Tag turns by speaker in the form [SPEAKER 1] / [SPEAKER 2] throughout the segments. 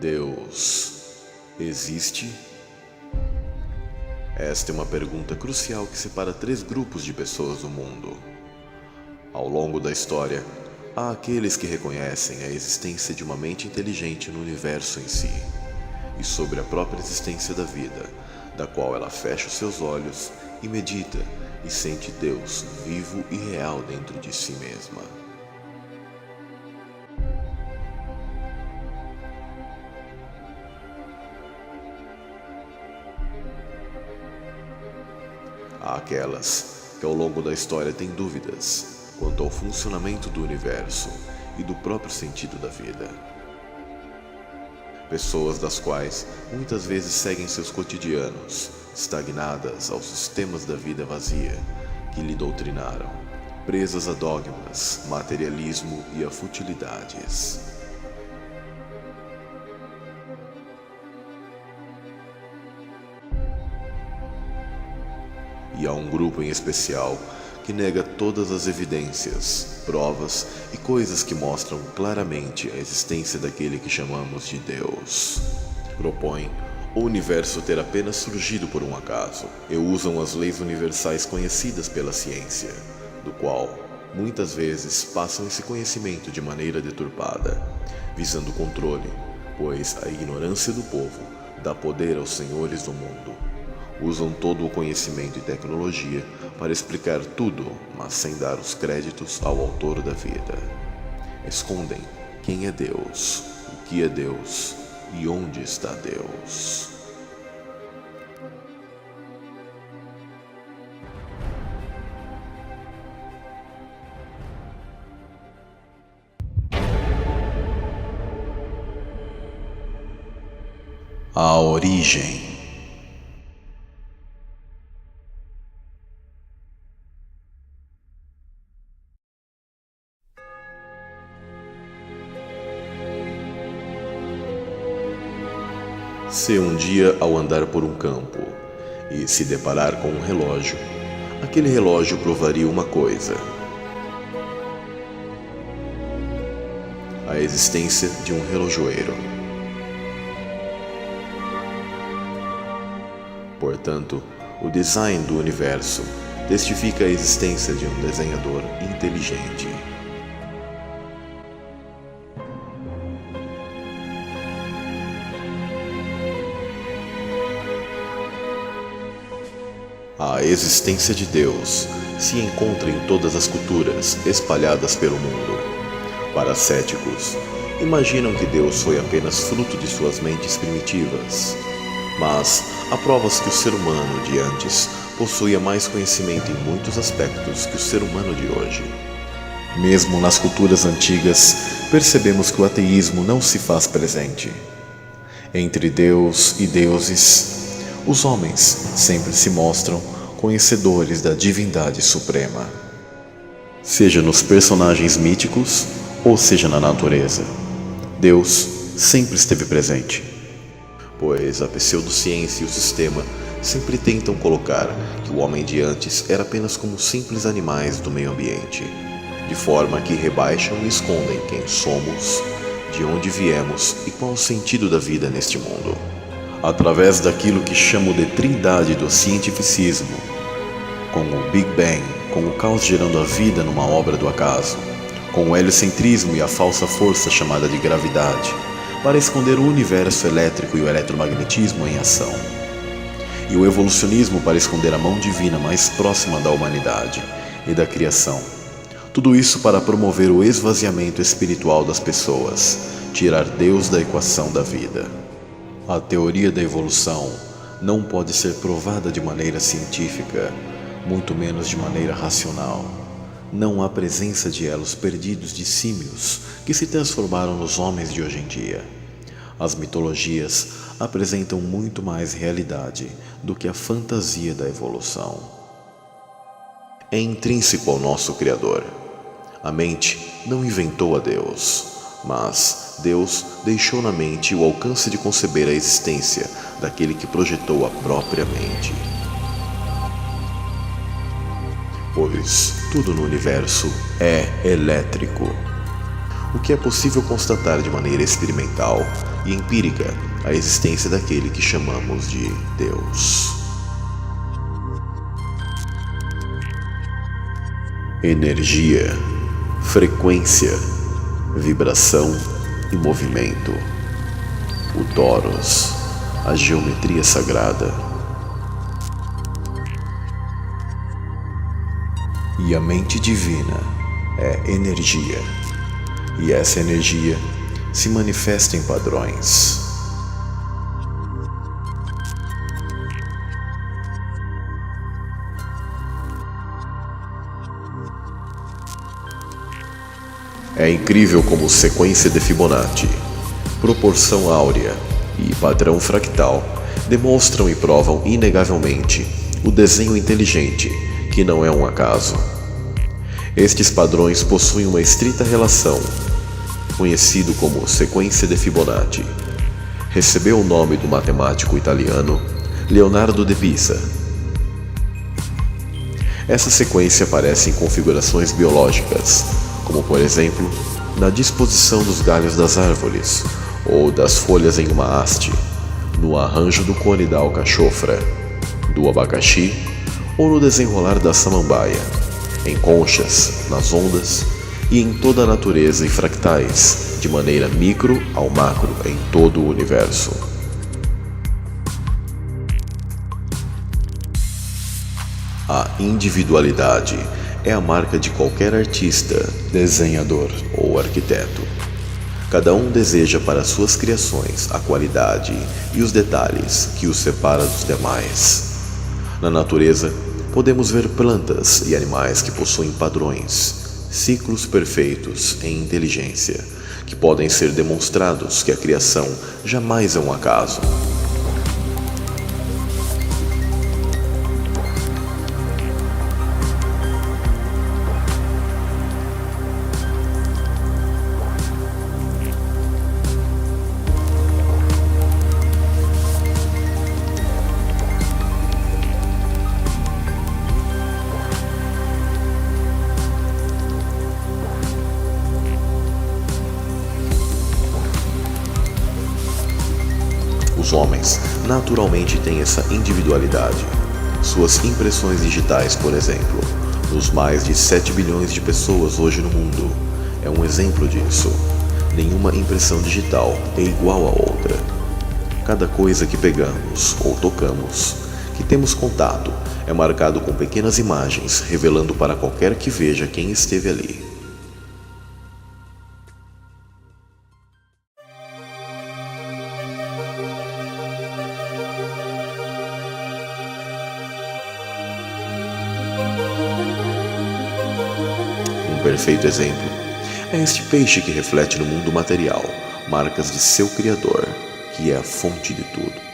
[SPEAKER 1] Deus existe? Esta é uma pergunta crucial que separa três grupos de pessoas do mundo. Ao longo da história, há aqueles que reconhecem a existência de uma mente inteligente no universo em si e sobre a própria existência da vida, da qual ela fecha os seus olhos e medita e sente Deus vivo e real dentro de si mesma. Há aquelas que ao longo da história têm dúvidas quanto ao funcionamento do universo e do próprio sentido da vida. Pessoas das quais muitas vezes seguem seus cotidianos, estagnadas aos sistemas da vida vazia que lhe doutrinaram, presas a dogmas, materialismo e a futilidades. E há um grupo em especial que nega todas as evidências, provas e coisas que mostram claramente a existência daquele que chamamos de Deus. Propõe o universo ter apenas surgido por um acaso e usam as leis universais conhecidas pela ciência, do qual muitas vezes passam esse conhecimento de maneira deturpada, visando controle, pois a ignorância do povo dá poder aos senhores do mundo. Usam todo o conhecimento e tecnologia para explicar tudo, mas sem dar os créditos ao autor da vida. Escondem quem é Deus, o que é Deus e onde está Deus. A origem. Se um dia, ao andar por um campo e se deparar com um relógio, aquele relógio provaria uma coisa: a existência de um relojoeiro. Portanto, o design do universo testifica a existência de um desenhador inteligente. A existência de Deus se encontra em todas as culturas espalhadas pelo mundo. Para céticos, imaginam que Deus foi apenas fruto de suas mentes primitivas. Mas há provas que o ser humano de antes possuía mais conhecimento em muitos aspectos que o ser humano de hoje. Mesmo nas culturas antigas, percebemos que o ateísmo não se faz presente. Entre Deus e deuses, os homens sempre se mostram conhecedores da divindade suprema, seja nos personagens míticos ou seja na natureza. Deus sempre esteve presente, pois a pseudociência e o sistema sempre tentam colocar que o homem de antes era apenas como simples animais do meio ambiente, de forma que rebaixam e escondem quem somos, de onde viemos e qual o sentido da vida neste mundo. Através daquilo que chamo de trindade do cientificismo, com o Big Bang, com o caos gerando a vida numa obra do acaso, com o heliocentrismo e a falsa força chamada de gravidade, para esconder o universo elétrico e o eletromagnetismo em ação, e o evolucionismo para esconder a mão divina mais próxima da humanidade e da criação. Tudo isso para promover o esvaziamento espiritual das pessoas, tirar Deus da equação da vida. A teoria da evolução não pode ser provada de maneira científica, muito menos de maneira racional. Não há presença de elos perdidos de símios que se transformaram nos homens de hoje em dia. As mitologias apresentam muito mais realidade do que a fantasia da evolução. É intrínseco ao nosso Criador. A mente não inventou a Deus, mas Deus deixou na mente o alcance de conceber a existência daquele que projetou a própria mente. Pois tudo no universo é elétrico. O que é possível constatar de maneira experimental e empírica a existência daquele que chamamos de Deus. Energia, frequência, vibração e movimento. O Toros, a geometria sagrada. E a mente divina é energia, e essa energia se manifesta em padrões. É incrível como sequência de Fibonacci, proporção áurea e padrão fractal demonstram e provam inegavelmente o desenho inteligente, que não é um acaso. Estes padrões possuem uma estrita relação, conhecido como sequência de Fibonacci. Recebeu o nome do matemático italiano Leonardo de Pisa. Essa sequência aparece em configurações biológicas, como por exemplo, na disposição dos galhos das árvores, ou das folhas em uma haste, no arranjo do cone da alcachofra, do abacaxi, ou no desenrolar da samambaia, em conchas, nas ondas e em toda a natureza e fractais, de maneira micro ao macro em todo o universo. A individualidade é a marca de qualquer artista, desenhador ou arquiteto. Cada um deseja para suas criações a qualidade e os detalhes que os separa dos demais. Na natureza, podemos ver plantas e animais que possuem padrões, ciclos perfeitos em inteligência, que podem ser demonstrados que a criação jamais é um acaso. Os homens naturalmente têm essa individualidade. Suas impressões digitais, por exemplo, nos mais de 7 bilhões de pessoas hoje no mundo, é um exemplo disso. Nenhuma impressão digital é igual a outra. Cada coisa que pegamos ou tocamos, que temos contato, é marcado com pequenas imagens, revelando para qualquer que veja quem esteve ali. Um perfeito exemplo é este peixe que reflete no mundo material marcas de seu Criador, que é a fonte de tudo.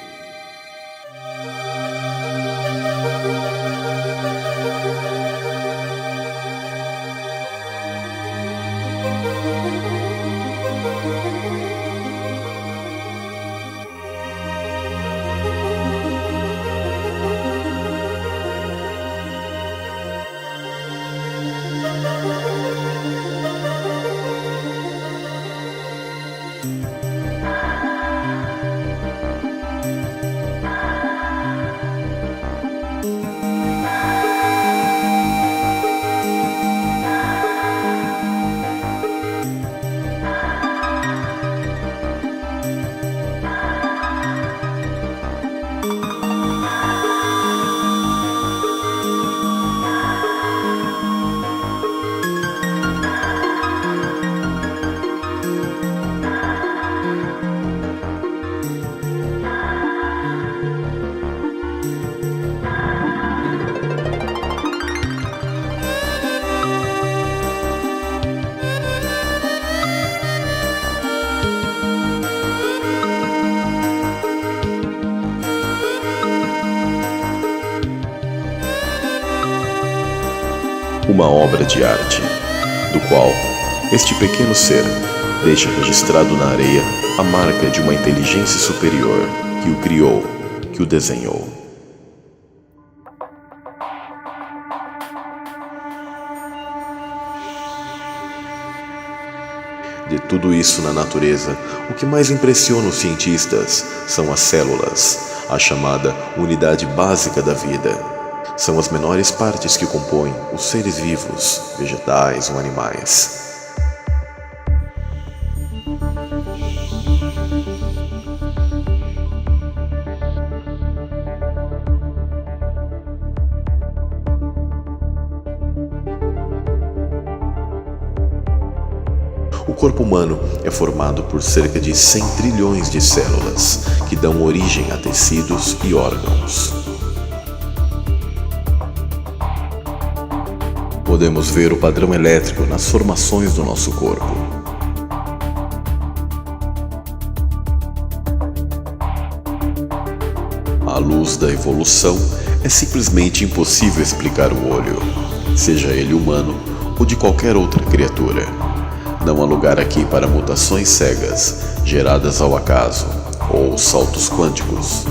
[SPEAKER 1] Uma obra de arte, do qual este pequeno ser deixa registrado na areia a marca de uma inteligência superior que o criou, que o desenhou. De tudo isso na natureza, o que mais impressiona os cientistas são as células, a chamada unidade básica da vida. São as menores partes que compõem os seres vivos, vegetais ou animais. O corpo humano é formado por cerca de 100 trilhões de células, que dão origem a tecidos e órgãos. Podemos ver o padrão elétrico nas formações do nosso corpo. À luz da evolução, é simplesmente impossível explicar o olho, seja ele humano ou de qualquer outra criatura. Não há lugar aqui para mutações cegas, geradas ao acaso, ou saltos quânticos.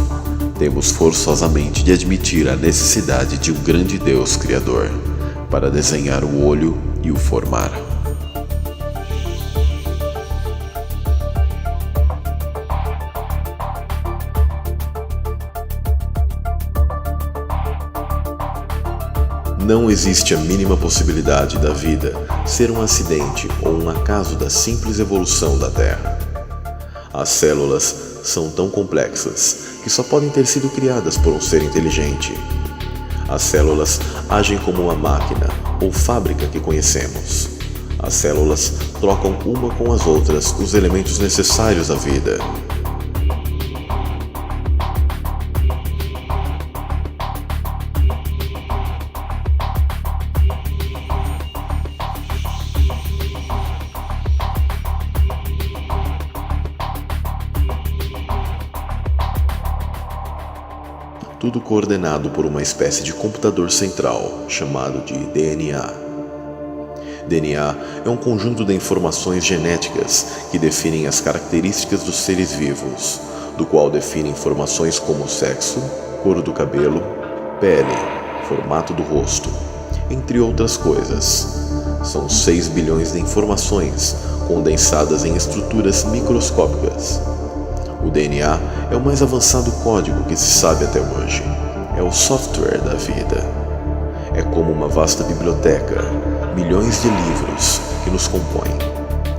[SPEAKER 1] Temos forçosamente de admitir a necessidade de um grande Deus Criador, para desenhar o olho e o formar. Não existe a mínima possibilidade da vida ser um acidente ou um acaso da simples evolução da Terra. As células são tão complexas que só podem ter sido criadas por um ser inteligente. As células agem como uma máquina ou fábrica que conhecemos. As células trocam uma com as outras os elementos necessários à vida. Tudo coordenado por uma espécie de computador central, chamado de DNA. DNA é um conjunto de informações genéticas que definem as características dos seres vivos, do qual define informações como sexo, cor do cabelo, pele, formato do rosto, entre outras coisas. São 6 bilhões de informações condensadas em estruturas microscópicas. O DNA é o mais avançado código que se sabe até hoje. É o software da vida. É como uma vasta biblioteca, milhões de livros que nos compõem,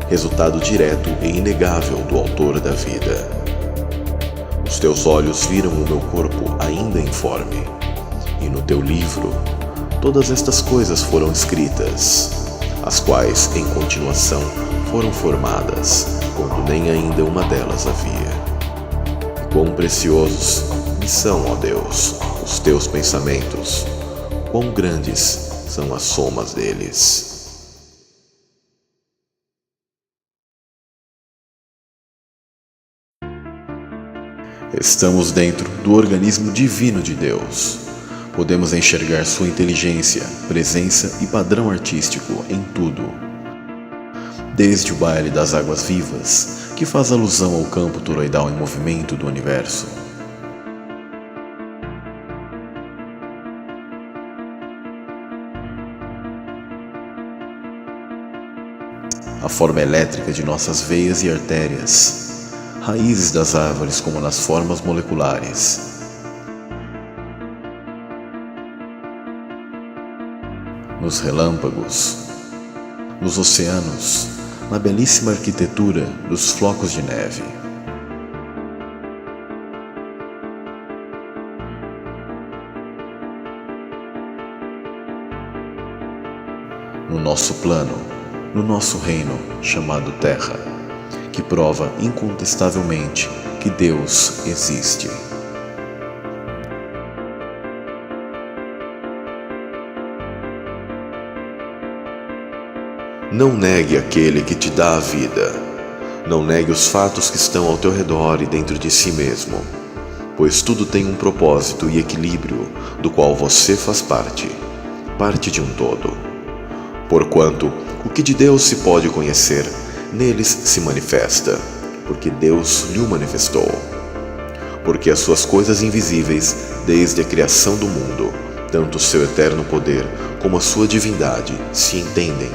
[SPEAKER 1] resultado direto e inegável do autor da vida. Os teus olhos viram o meu corpo ainda informe, e no teu livro todas estas coisas foram escritas, as quais, em continuação, foram formadas, quando nem ainda uma delas havia. Quão preciosos me são, ó Deus, os teus pensamentos, quão grandes são as somas deles. Estamos dentro do organismo divino de Deus. Podemos enxergar sua inteligência, presença e padrão artístico em tudo. Desde o baile das águas vivas, que faz alusão ao campo toroidal em movimento do universo. A forma elétrica de nossas veias e artérias, raízes das árvores como nas formas moleculares. Nos relâmpagos, nos oceanos, na belíssima arquitetura dos flocos de neve. No nosso plano, no nosso reino chamado Terra, que prova incontestavelmente que Deus existe. Não negue aquele que te dá a vida. Não negue os fatos que estão ao teu redor e dentro de si mesmo, pois tudo tem um propósito e equilíbrio do qual você faz parte de um todo. Porquanto o que de Deus se pode conhecer, neles se manifesta, porque Deus lhe o manifestou. Porque as suas coisas invisíveis, desde a criação do mundo, tanto o seu eterno poder como a sua divindade, se entendem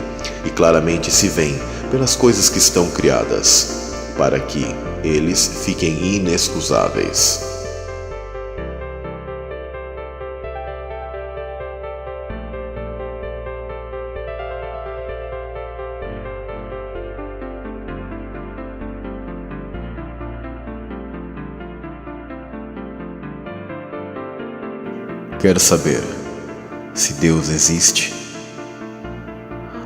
[SPEAKER 1] e claramente se veem pelas coisas que estão criadas, para que eles fiquem inexcusáveis. Quer saber se Deus existe?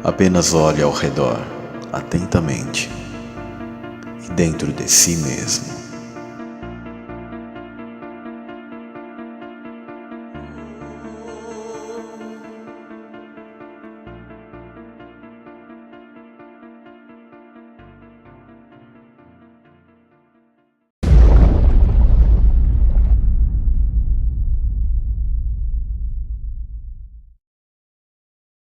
[SPEAKER 1] Apenas olhe ao redor atentamente e dentro de si mesmo.